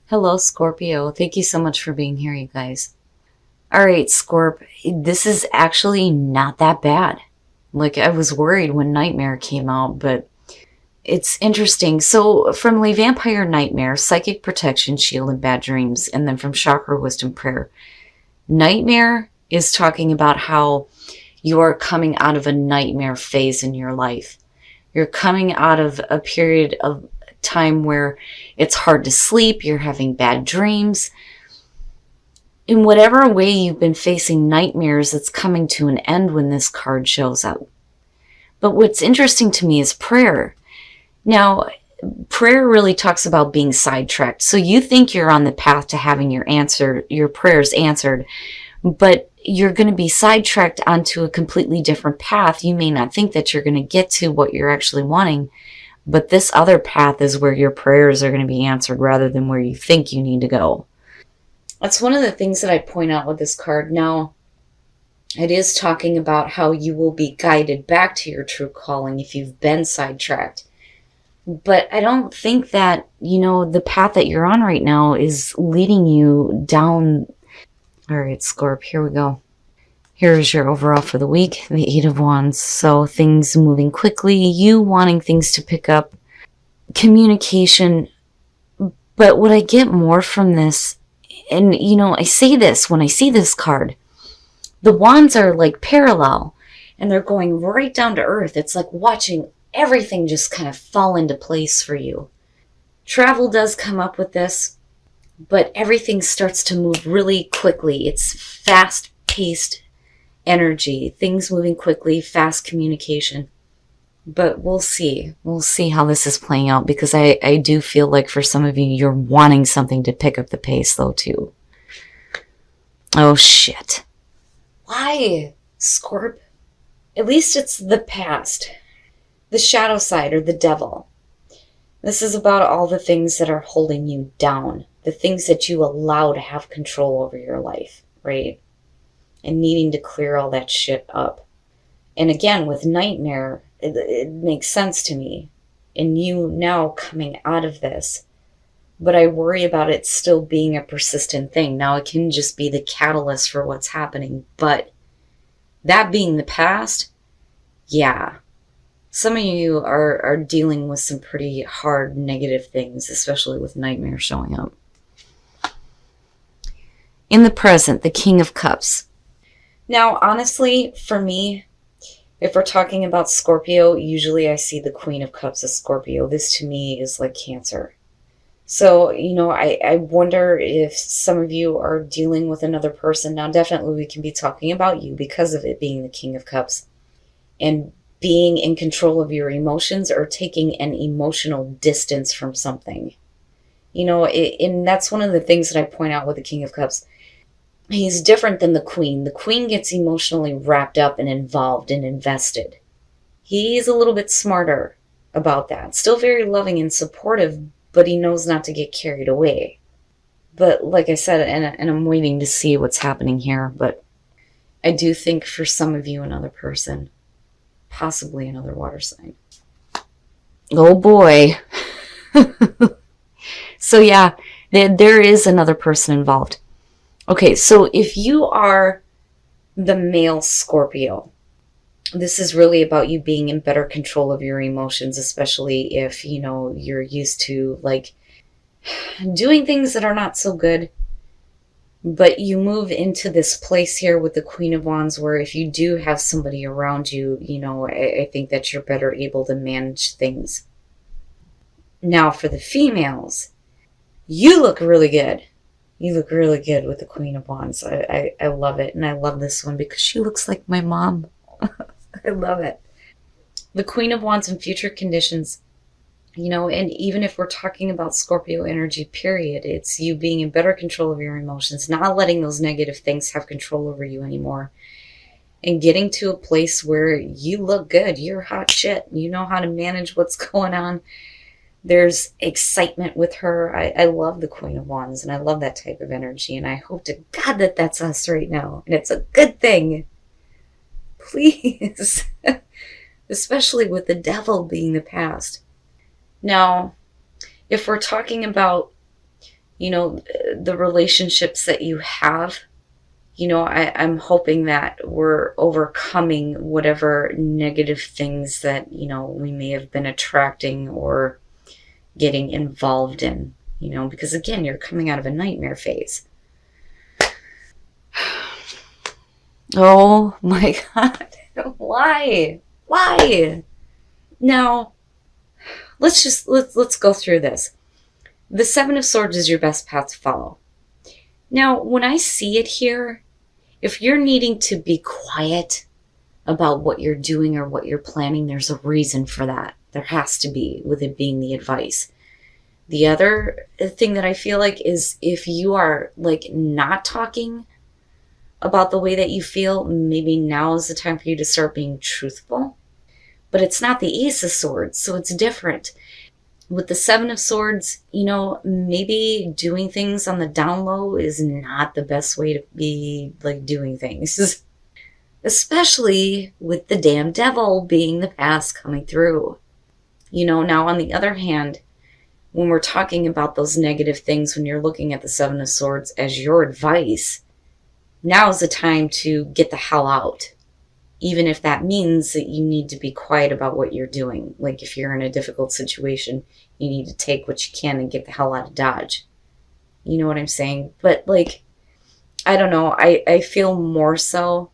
Hello, Scorpio. Thank you so much for being here, you guys. All right, Scorp, this is actually not that bad. Like, I was worried when Nightmare came out, but it's interesting. So, from Le Vampire Nightmare, Psychic Protection, Shield, and Bad Dreams, and then from Chakra Wisdom Prayer, Nightmare is talking about how you are coming out of a nightmare phase in your life. You're coming out of a period of time where it's hard to sleep, you're having bad dreams. In whatever way you've been facing nightmares, it's coming to an end when this card shows up. But what's interesting to me is prayer. Now, prayer really talks about being sidetracked. So you think you're on the path to having your prayers answered, but you're going to be sidetracked onto a completely different path. You may not think that you're going to get to what you're actually wanting, but this other path is where your prayers are going to be answered rather than where you think you need to go. That's one of the things that I point out with this card. Now, it is talking about how you will be guided back to your true calling if you've been sidetracked. But I don't think that, the path that you're on right now is leading you down. All right, Scorp, here we go. Here's your overall for the week, the Eight of Wands. So things moving quickly, you wanting things to pick up, communication. But what I get more from this, and I say this when I see this card, the wands are like parallel and they're going right down to earth. It's like watching everything just kind of fall into place for you. Travel does come up with this, but everything starts to move really quickly. It's fast-paced energy, things moving quickly, fast communication. But we'll see. We'll see how this is playing out, because I do feel like for some of you, you're wanting something to pick up the pace, though, too. Oh, shit. Why, Scorp? At least it's the past. The shadow side, or the devil. This is about all the things that are holding you down. The things that you allow to have control over your life, right? And needing to clear all that shit up. And again, with Nightmare, it makes sense to me. And you now coming out of this. But I worry about it still being a persistent thing. Now, it can just be the catalyst for what's happening. But that being the past, yeah. Some of you are dealing with some pretty hard negative things, especially with Nightmare showing up. In the present, the King of Cups. Now, honestly, for me, if we're talking about Scorpio, usually I see the Queen of Cups as Scorpio. This to me is like Cancer. So, I wonder if some of you are dealing with another person. Now, definitely we can be talking about you because of it being the King of Cups. And being in control of your emotions or taking an emotional distance from something. And that's one of the things that I point out with the King of Cups. He's different than the Queen. The Queen gets emotionally wrapped up and involved and invested. He's a little bit smarter about that. Still very loving and supportive, but he knows not to get carried away. But like I said, and I'm waiting to see what's happening here, but I do think for some of you, another person, possibly another water sign. Oh boy. So yeah, there is another person involved. Okay, so if you are the male Scorpio, this is really about you being in better control of your emotions, especially if, you're used to, like, doing things that are not so good. But you move into this place here with the Queen of Wands where if you do have somebody around you, I think that you're better able to manage things. Now, for the females, you look really good. You look really good with the Queen of Wands. I love it. And I love this one because she looks like my mom. I love it. The Queen of Wands in future conditions, and even if we're talking about Scorpio energy, period, it's you being in better control of your emotions, not letting those negative things have control over you anymore, and getting to a place where you look good. You're hot shit. You know how to manage what's going on. There's excitement with her. I love the Queen of Wands, and I love that type of energy, and I hope to God that that's us right now, and it's a good thing. Please. Especially with the devil being the past. Now, if we're talking about the relationships that you have, I'm hoping that we're overcoming whatever negative things that, we may have been attracting or getting involved in, because again, you're coming out of a nightmare phase. Oh my God. Why? Why? Now, let's go through this. The Seven of Swords is your best path to follow. Now, when I see it here, if you're needing to be quiet about what you're doing or what you're planning, there's a reason for that. There has to be, with it being the advice. The other thing that I feel like is if you are like not talking about the way that you feel, maybe now is the time for you to start being truthful. But it's not the Ace of Swords, so it's different. With the Seven of Swords, maybe doing things on the down low is not the best way to be like doing things. Especially with the damn devil being the past coming through. Now on the other hand, when we're talking about those negative things, when you're looking at the Seven of Swords as your advice, now is the time to get the hell out. Even if that means that you need to be quiet about what you're doing. Like if you're in a difficult situation, you need to take what you can and get the hell out of Dodge. You know what I'm saying? But like, I don't know. I feel more so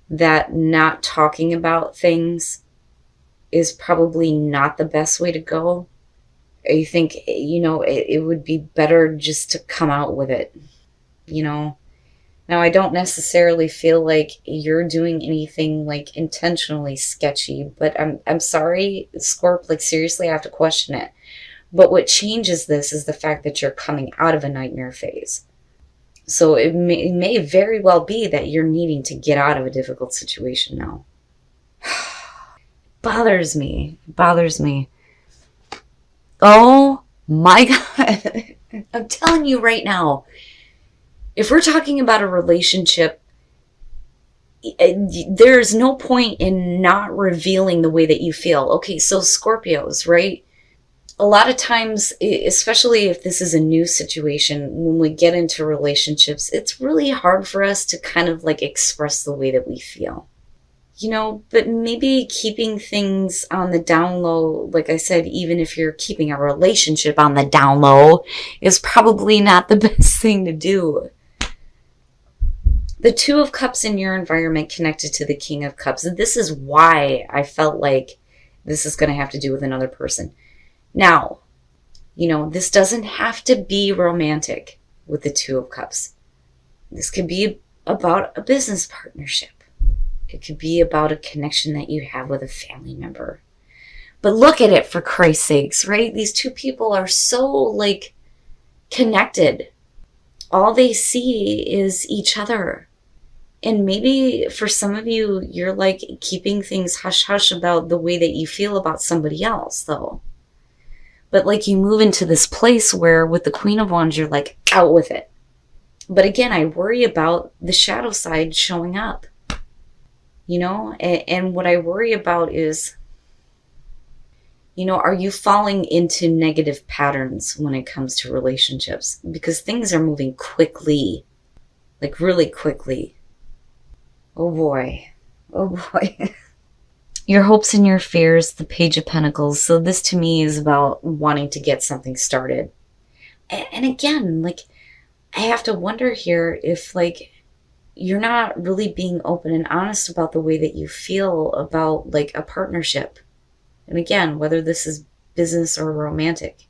that not talking about things is probably not the best way to go. I think, it would be better just to come out with it, Now, I don't necessarily feel like you're doing anything like intentionally sketchy, but I'm sorry, Scorp, like seriously, I have to question it. But what changes this is the fact that you're coming out of a nightmare phase. So it may very well be that you're needing to get out of a difficult situation now. Bothers me. Bothers me. Oh my God. I'm telling you right now, if we're talking about a relationship, there's no point in not revealing the way that you feel. Okay, so Scorpios, right? A lot of times, especially if this is a new situation, when we get into relationships, it's really hard for us to kind of like express the way that we feel. But maybe keeping things on the down low, like I said, even if you're keeping a relationship on the down low, is probably not the best thing to do. The Two of Cups in your environment connected to the King of Cups. And this is why I felt like this is going to have to do with another person. Now, this doesn't have to be romantic with the Two of Cups. This could be about a business partnership. It could be about a connection that you have with a family member. But look at it, for Christ's sakes, right? These two people are so like connected. All they see is each other. And maybe for some of you, you're like keeping things hush-hush about the way that you feel about somebody else, though. But like you move into this place where with the Queen of Wands, you're like out with it. But again, I worry about the shadow side showing up. And what I worry about is, are you falling into negative patterns when it comes to relationships? Because things are moving quickly, like really quickly. Oh boy. Oh boy. Your hopes and your fears, the Page of Pentacles. So this to me is about wanting to get something started. And again, like, I have to wonder here if like, you're not really being open and honest about the way that you feel about like a partnership. And again, whether this is business or romantic,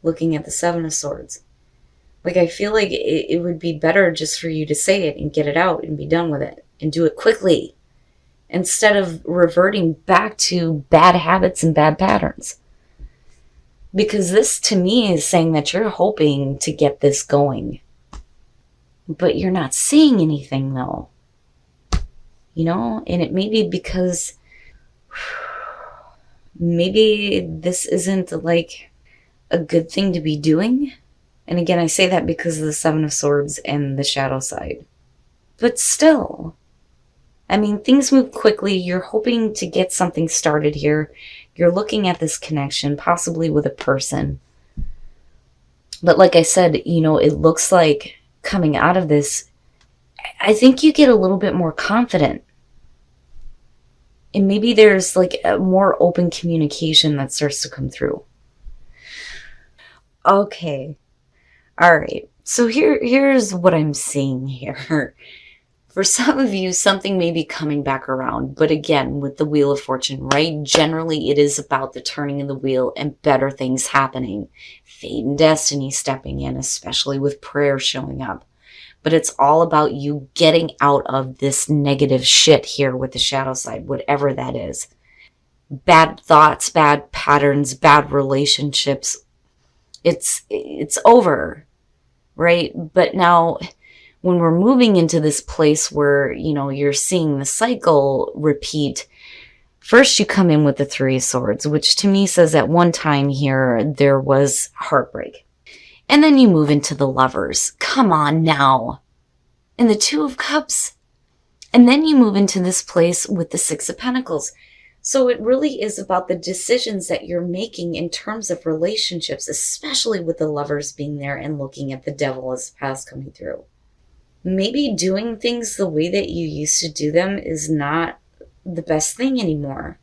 looking at the Seven of Swords. Like, I feel like it would be better just for you to say it and get it out and be done with it and do it quickly instead of reverting back to bad habits and bad patterns. Because this to me is saying that you're hoping to get this going. But you're not seeing anything though. And it may be because maybe this isn't like a good thing to be doing. And again, I say that because of the Seven of Swords and the shadow side. But still, I mean, things move quickly. You're hoping to get something started here. You're looking at this connection, possibly with a person. But like I said, it looks like coming out of this, I think you get a little bit more confident. And maybe there's like a more open communication that starts to come through. Okay. All right. So here's what I'm seeing here. For some of you, something may be coming back around. But again, with the Wheel of Fortune, right? Generally, it is about the turning of the wheel and better things happening. Fate and destiny stepping in, especially with prayer showing up. But it's all about you getting out of this negative shit here with the shadow side, whatever that is. Bad thoughts, bad patterns, bad relationships. It's over, right? But now when we're moving into this place where, you're seeing the cycle repeat, first you come in with the Three of Swords, which to me says at one time here there was heartbreak. And then you move into the Lovers. Come on now. And the Two of Cups. And then you move into this place with the Six of Pentacles. So it really is about the decisions that you're making in terms of relationships, especially with the Lovers being there and looking at the Devil as past coming through. Maybe doing things the way that you used to do them is not the best thing anymore.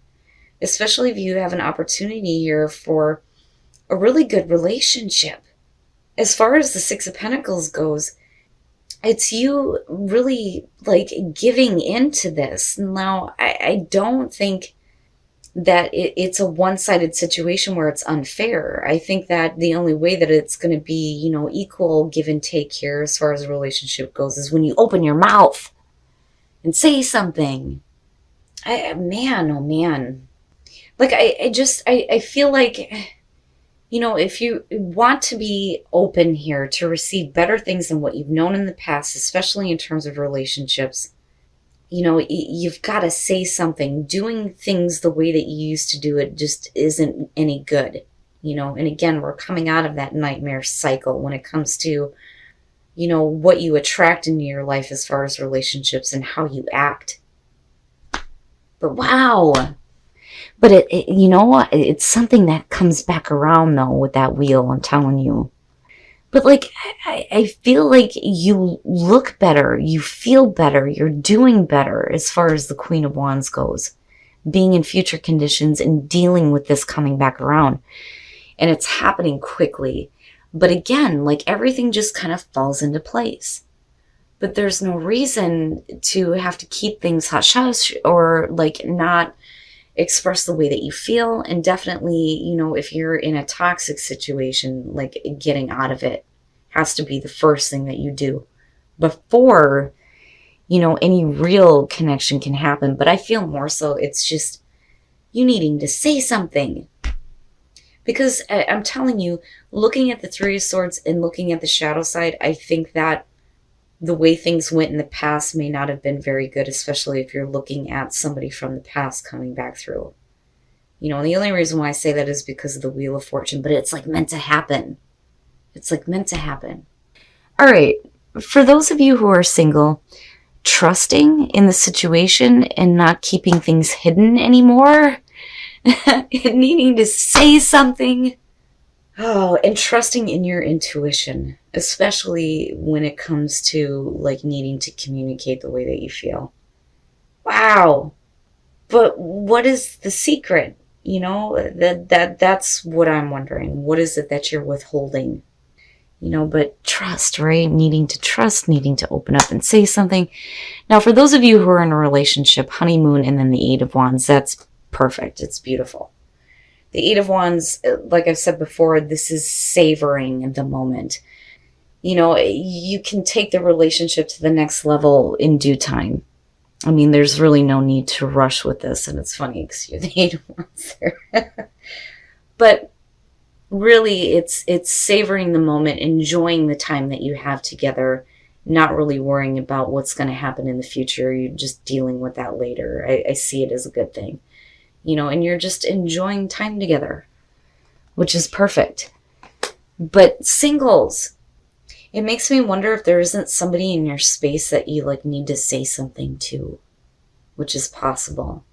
Especially if you have an opportunity here for a really good relationship. As far as the Six of Pentacles goes, it's you really like giving into this. Now, I don't think that it's a one-sided situation where it's unfair. I think that the only way that it's going to be, equal give and take here as far as a relationship goes is when you open your mouth and say something. Man, oh man. Like, I feel like, if you want to be open here to receive better things than what you've known in the past, especially in terms of relationships, you've got to say something. Doing things the way that you used to do it just isn't any good, and again, we're coming out of that nightmare cycle when it comes to, what you attract into your life as far as relationships and how you act. But wow. But it's something that comes back around though with that wheel, I'm telling you. But like, I feel like you look better, you feel better, you're doing better as far as the Queen of Wands goes. Being in future conditions and dealing with this coming back around. And it's happening quickly. But again, like everything just kind of falls into place. But there's no reason to have to keep things hush-hush or like not express the way that you feel. And definitely, if you're in a toxic situation, like getting out of it has to be the first thing that you do before, any real connection can happen. But I feel more so it's just you needing to say something. Because I'm telling you, looking at the Three of Swords and looking at the shadow side, I think that the way things went in the past may not have been very good, especially if you're looking at somebody from the past coming back through. And the only reason why I say that is because of the Wheel of Fortune, but it's like meant to happen. It's like meant to happen. All right. For those of you who are single, trusting in the situation and not keeping things hidden anymore, and needing to say something. Oh, and trusting in your intuition, especially when it comes to like needing to communicate the way that you feel. Wow. But what is the secret? That's what I'm wondering. What is it that you're withholding? But trust, right? Needing to trust, needing to open up and say something. Now, for those of you who are in a relationship, honeymoon and then the Eight of Wands, that's perfect. It's beautiful. The Eight of Wands, like I've said before, this is savoring the moment. You can take the relationship to the next level in due time. I mean, there's really no need to rush with this. And it's funny because you're the Eight of Wands there. But really, it's savoring the moment, enjoying the time that you have together, not really worrying about what's going to happen in the future. You're just dealing with that later. I see it as a good thing. And you're just enjoying time together, which is perfect. But singles, it makes me wonder if there isn't somebody in your space that you like need to say something to, which is possible.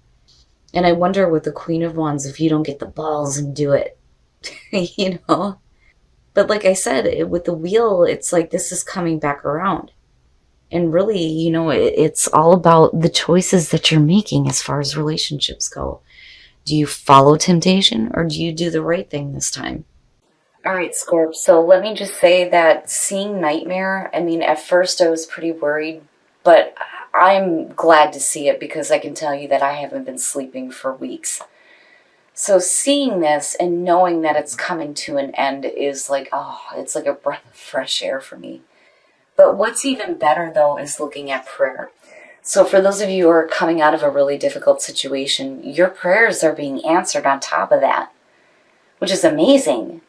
And I wonder with the Queen of Wands if you don't get the balls and do it, But like I said, with the wheel, it's like this is coming back around. And really, it's all about the choices that you're making as far as relationships go. Do you follow temptation or do you do the right thing this time? All right, Scorp. So let me just say that seeing Nightmare, I mean, at first I was pretty worried, but I'm glad to see it because I can tell you that I haven't been sleeping for weeks. So seeing this and knowing that it's coming to an end is like, oh, it's like a breath of fresh air for me. But what's even better, though, is looking at prayer. So for those of you who are coming out of a really difficult situation, your prayers are being answered on top of that, which is amazing.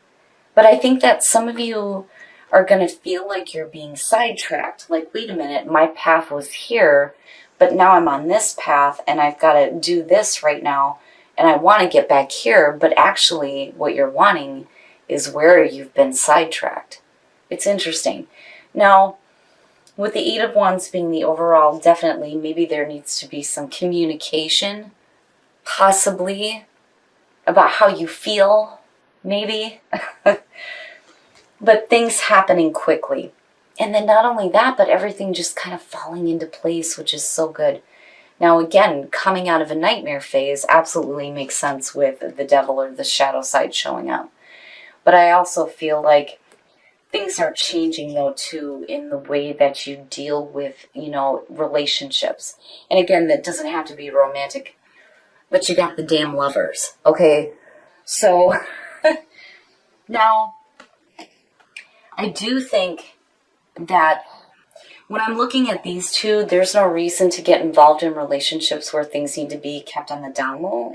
But I think that some of you are going to feel like you're being sidetracked. Like, wait a minute, my path was here, but now I'm on this path and I've got to do this right now. And I want to get back here, but actually what you're wanting is where you've been sidetracked. It's interesting. Now, with the Eight of Wands being the overall, definitely, maybe there needs to be some communication, possibly, about how you feel, maybe. But things happening quickly. And then not only that, but everything just kind of falling into place, which is so good. Now, again, coming out of a nightmare phase absolutely makes sense with the devil or the shadow side showing up. But I also feel like things are changing, though, too, in the way that you deal with, relationships. And again, that doesn't have to be romantic, but you got the damn lovers, okay? So, now, I do think that when I'm looking at these two, there's no reason to get involved in relationships where things need to be kept on the down low.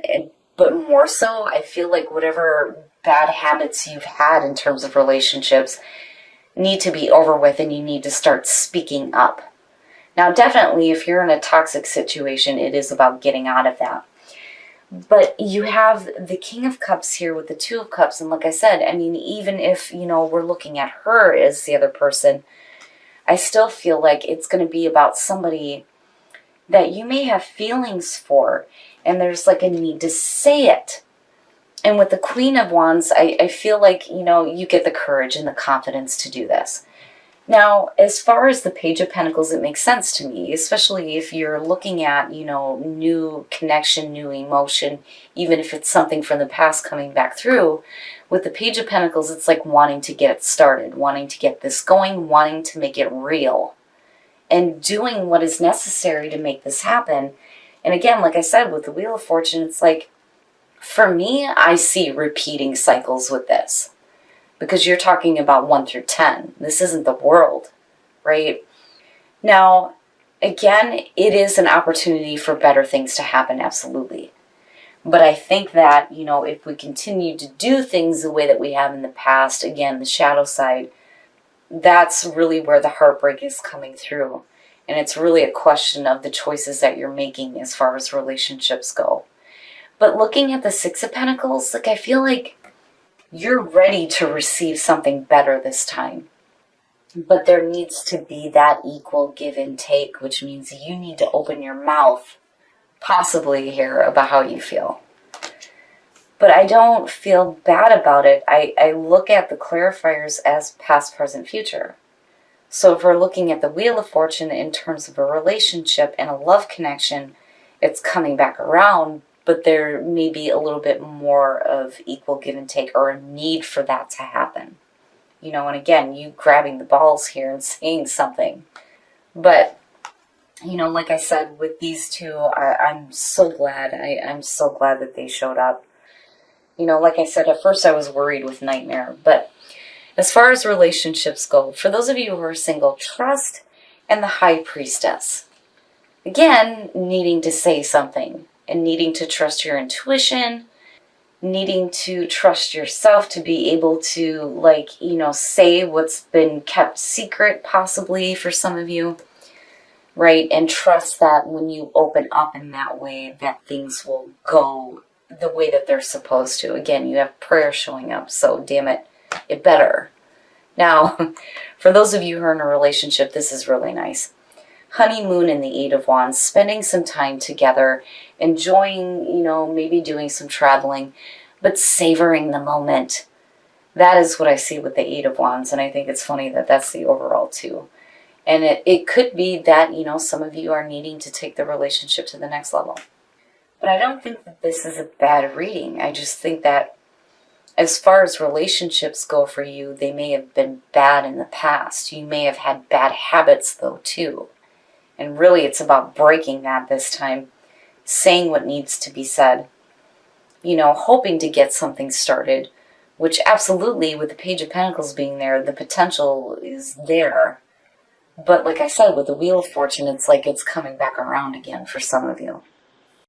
But more so, I feel like whatever bad habits you've had in terms of relationships need to be over with and you need to start speaking up. Now, definitely, if you're in a toxic situation, it is about getting out of that. But you have the King of Cups here with the Two of Cups. And like I said, I mean, even if, we're looking at her as the other person, I still feel like it's going to be about somebody that you may have feelings for. And there's like a need to say it. And with the Queen of Wands, I feel like, you get the courage and the confidence to do this. Now, as far as the Page of Pentacles, it makes sense to me, especially if you're looking at, new connection, new emotion, even if it's something from the past coming back through. With the Page of Pentacles, it's like wanting to get it started, wanting to get this going, wanting to make it real, and doing what is necessary to make this happen. And again, like I said, with the Wheel of Fortune, it's like, for me, I see repeating cycles with this. Because you're talking about 1 through 10. This isn't the world, right? Now, again, it is an opportunity for better things to happen, absolutely. But I think that, if we continue to do things the way that we have in the past, again, the shadow side, that's really where the heartbreak is coming through. And it's really a question of the choices that you're making as far as relationships go. But looking at the Six of Pentacles, I feel like you're ready to receive something better this time. But there needs to be that equal give and take, which means you need to open your mouth, possibly here, about how you feel. But I don't feel bad about it. I look at the clarifiers as past, present, future. So if we're looking at the Wheel of Fortune in terms of a relationship and a love connection, it's coming back around, but there may be a little bit more of equal give and take or a need for that to happen. And again, you grabbing the balls here and saying something. But, like I said, with these two, I'm so glad. I'm so glad that they showed up. Like I said, at first I was worried with Nightmare. But as far as relationships go, for those of you who are single, trust and the High Priestess. Again, needing to say something. And needing to trust your intuition, needing to trust yourself to be able to, say what's been kept secret, possibly, for some of you, right? And trust that when you open up in that way, that things will go the way that they're supposed to. Again, you have prayer showing up, so damn it, it better. Now, for those of you who are in a relationship, this is really nice. Honeymoon in the Eight of Wands, spending some time together, enjoying, maybe doing some traveling, but savoring the moment. That is what I see with the Eight of Wands, and I think it's funny that that's the overall too. And it could be that, you know, some of you are needing to take the relationship to the next level. But I don't think that this is a bad reading. I just think that as far as relationships go for you, they may have been bad in the past. You may have had bad habits, though, too. And really, it's about breaking that this time, saying what needs to be said, you know, hoping to get something started, which absolutely, with the Page of Pentacles being there, the potential is there. But like I said, with the Wheel of Fortune, it's like it's coming back around again for some of you.